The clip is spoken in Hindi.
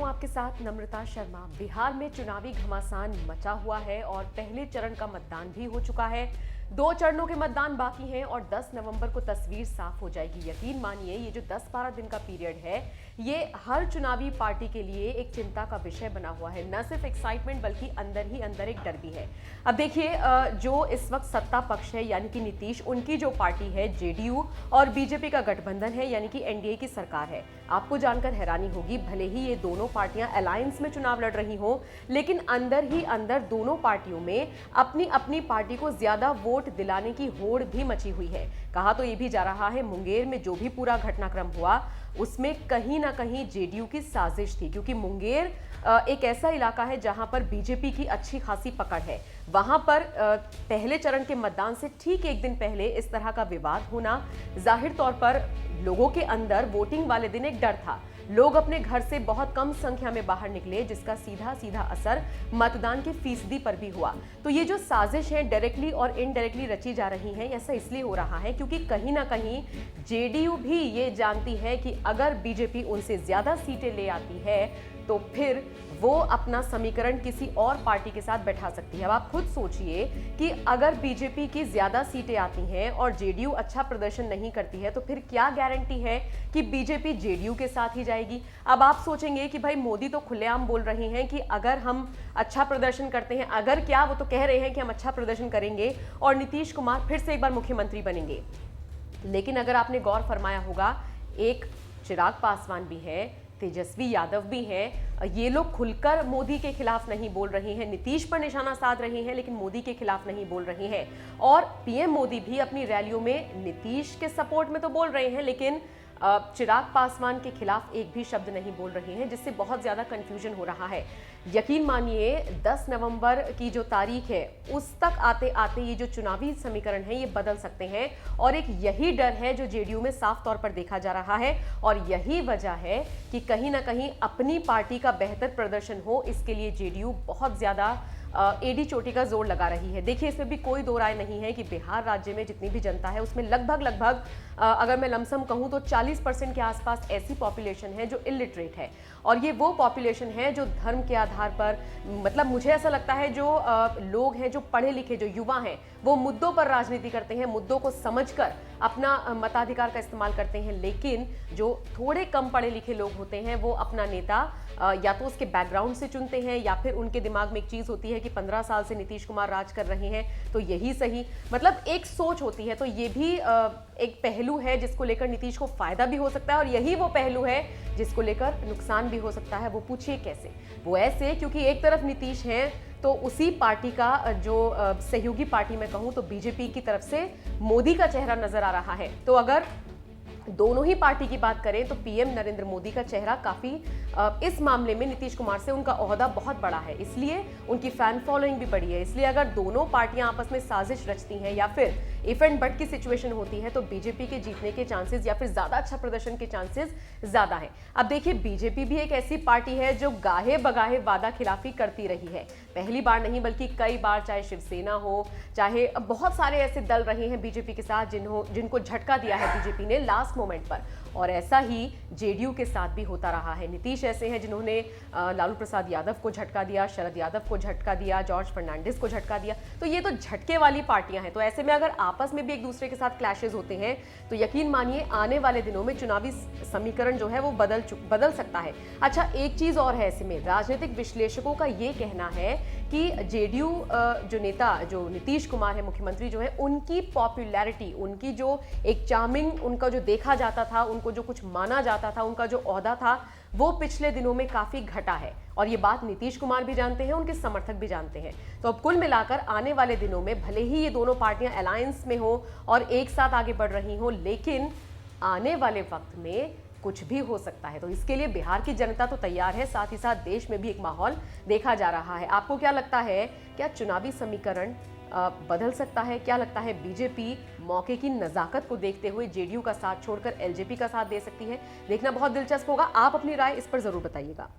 आपके साथ नम्रता शर्मा। बिहार में चुनावी घमासान मचा हुआ है और पहले चरण का मतदान भी हो चुका है। 2 चरणों के मतदान बाकी हैं और 10 नवंबर को तस्वीर साफ हो जाएगी। यकीन मानिए ये जो 10-12 दिन का पीरियड है ये हर चुनावी पार्टी के लिए एक चिंता का विषय बना हुआ है। न सिर्फ एक्साइटमेंट बल्कि अंदर ही अंदर एक डर भी है। अब देखिए जो इस वक्त सत्ता पक्ष है यानी कि नीतीश, उनकी जो पार्टी है जेडीयू और बीजेपी का गठबंधन है यानी कि एनडीए की सरकार है। आपको जानकर हैरानी होगी, भले ही ये दोनों पार्टियां अलायंस में चुनाव लड़ रही हों, लेकिन अंदर ही अंदर दोनों पार्टियों में अपनी अपनी पार्टी को ज्यादा वोट दिलाने की होड़ भी मची हुई है। कहा तो ये भी जा रहा है मुंगेर में जो भी पूरा घटनाक्रम हुआ उसमें कहीं ना कहीं जेडीयू की साजिश थी, क्योंकि मुंगेर एक ऐसा इलाका है जहां पर बीजेपी की अच्छी खासी पकड़ है। वहां पर पहले चरण के मतदान से ठीक एक दिन पहले इस तरह का विवाद होना, जाहिर तौर पर लोगों के अंदर वोटिंग वाले दिन एक डर था। लोग अपने घर से बहुत कम संख्या में बाहर निकले, जिसका सीधा सीधा असर मतदान के फीसदी पर भी हुआ। तो ये जो साजिश है डायरेक्टली और इनडायरेक्टली रची जा रही है, ऐसा इसलिए हो रहा है क्योंकि कहीं ना कहीं जेडीयू भी ये जानती है कि अगर बीजेपी उनसे ज्यादा सीटें ले आती है तो फिर वो अपना समीकरण किसी और पार्टी के साथ बैठा सकती है। अब आप खुद सोचिए कि अगर बीजेपी की ज्यादा सीटें आती हैं और जेडीयू अच्छा प्रदर्शन नहीं करती है तो फिर क्या गारंटी है कि बीजेपी जेडीयू के साथ ही जाएगी। अब आप सोचेंगे कि भाई मोदी तो खुलेआम बोल रहे हैं कि अगर हम अच्छा प्रदर्शन करते हैं, अगर क्या वो तो कह रहे हैं कि हम अच्छा प्रदर्शन करेंगे और नीतीश कुमार फिर से एक बार मुख्यमंत्री बनेंगे। लेकिन अगर आपने गौर फरमाया होगा, एक चिराग पासवान भी है, तेजस्वी यादव भी हैं, ये लोग खुलकर मोदी के खिलाफ नहीं बोल रहे हैं, नीतीश पर निशाना साध रहे हैं लेकिन मोदी के खिलाफ नहीं बोल रहे हैं। और पीएम मोदी भी अपनी रैलियों में नीतीश के सपोर्ट में तो बोल रहे हैं लेकिन चिराग पासवान के खिलाफ एक भी शब्द नहीं बोल रहे हैं, जिससे बहुत ज्यादा कंफ्यूजन हो रहा है। यकीन मानिए 10 नवंबर की जो तारीख है उस तक आते आते ये जो चुनावी समीकरण है ये बदल सकते हैं और एक यही डर है जो जेडीयू में साफ तौर पर देखा जा रहा है। और यही वजह है कि कहीं ना कहीं अपनी पार्टी का बेहतर प्रदर्शन हो, इसके लिए जेडीयू बहुत ज्यादा एडी चोटी का जोर लगा रही है। देखिए इसमें भी कोई दो राय नहीं है कि बिहार राज्य में जितनी भी जनता है उसमें लगभग अगर मैं लमसम कहूं तो 40% के आसपास ऐसी पॉपुलेशन है जो इलिटरेट है। और ये वो पॉपुलेशन है जो धर्म के आधार पर, मतलब मुझे ऐसा लगता है जो लोग हैं, जो पढ़े लिखे, जो युवा हैं, वो मुद्दों पर राजनीति करते हैं, मुद्दों को समझकर अपना मताधिकार का इस्तेमाल करते हैं। लेकिन जो थोड़े कम पढ़े लिखे लोग होते हैं वो अपना नेता या तो उसके बैकग्राउंड से चुनते हैं या फिर उनके दिमाग में एक चीज होती है कि 15 साल से नीतीश कुमार राज कर रहे हैं तो यही सही, मतलब एक सोच होती है। तो ये भी एक पहलू है जिसको लेकर नीतीश को फायदा भी हो सकता है और यही वो पहलू है जिसको लेकर नुकसान भी हो सकता है। वो पूछिए कैसे? वो ऐसे क्योंकि एक तरफ नीतीश हैं तो उसी पार्टी का जो सहयोगी पार्टी में कहूं तो बीजेपी की तरफ से मोदी का चेहरा नजर आ रहा है। तो अगर दोनों ही पार्टी की बात करें तो पीएम नरेंद्र मोदी का चेहरा काफी इस मामले में नीतीश कुमार से उनका ओहदा बहुत बड़ा है, इसलिए उनकी फैन फॉलोइंग भी बड़ी है। इसलिए अगर दोनों पार्टियां आपस में साजिश रचती हैं या फिर इफ एंड बट की सिचुएशन होती है तो बीजेपी के जीतने के चांसेस या फिर ज्यादा अच्छा प्रदर्शन के चांसेस ज्यादा है। अब देखिए बीजेपी भी एक ऐसी पार्टी है जो गाहे बगाहे वादा खिलाफी करती रही है, पहली बार नहीं बल्कि कई बार, चाहे शिवसेना हो, चाहे बहुत सारे ऐसे दल रहे हैं बीजेपी के साथ जिनको झटका दिया है बीजेपी ने लास्ट मोमेंट पर। और ऐसा ही जेडीयू के साथ भी होता रहा है। नीतीश ऐसे हैं जिन्होंने लालू प्रसाद यादव को झटका दिया, शरद यादव को झटका दिया, जॉर्ज फर्नांडिस को झटका दिया। तो ये तो झटके वाली पार्टियां हैं। तो ऐसे में अगर आपस में भी एक दूसरे के साथ क्लैशेस होते हैं तो यकीन मानिए आने वाले दिनों में चुनावी समीकरण जो है वो बदल सकता है। अच्छा, एक चीज और है ऐसे में, राजनीतिक विश्लेषकों का ये कहना है कि जेडीयू जो नेता, जो नीतीश कुमार है मुख्यमंत्री जो है, उनकी पॉपुलैरिटी, उनकी जो एक चार्मिंग, उनका जो देखा जाता था, उनको जो कुछ माना जाता था, उनका जो ओहदा था, वो पिछले दिनों में काफी घटा है। और ये बात नीतीश कुमार भी जानते हैं, उनके समर्थक भी जानते हैं। तो अब कुल मिलाकर आने वाले दिनों में भले ही ये दोनों पार्टियां अलायंस में हो और एक साथ आगे बढ़ रही हो, लेकिन आने वाले वक्त में कुछ भी हो सकता है। तो इसके लिए बिहार की जनता तो तैयार है, साथ ही साथ देश में भी एक माहौल देखा जा रहा है। आपको क्या लगता है, क्या चुनावी समीकरण बदल सकता है? क्या लगता है बीजेपी मौके की नजाकत को देखते हुए जेडीयू का साथ छोड़कर एलजेपी का साथ दे सकती है? देखना बहुत दिलचस्प होगा। आप अपनी राय इस पर जरूर बताइएगा।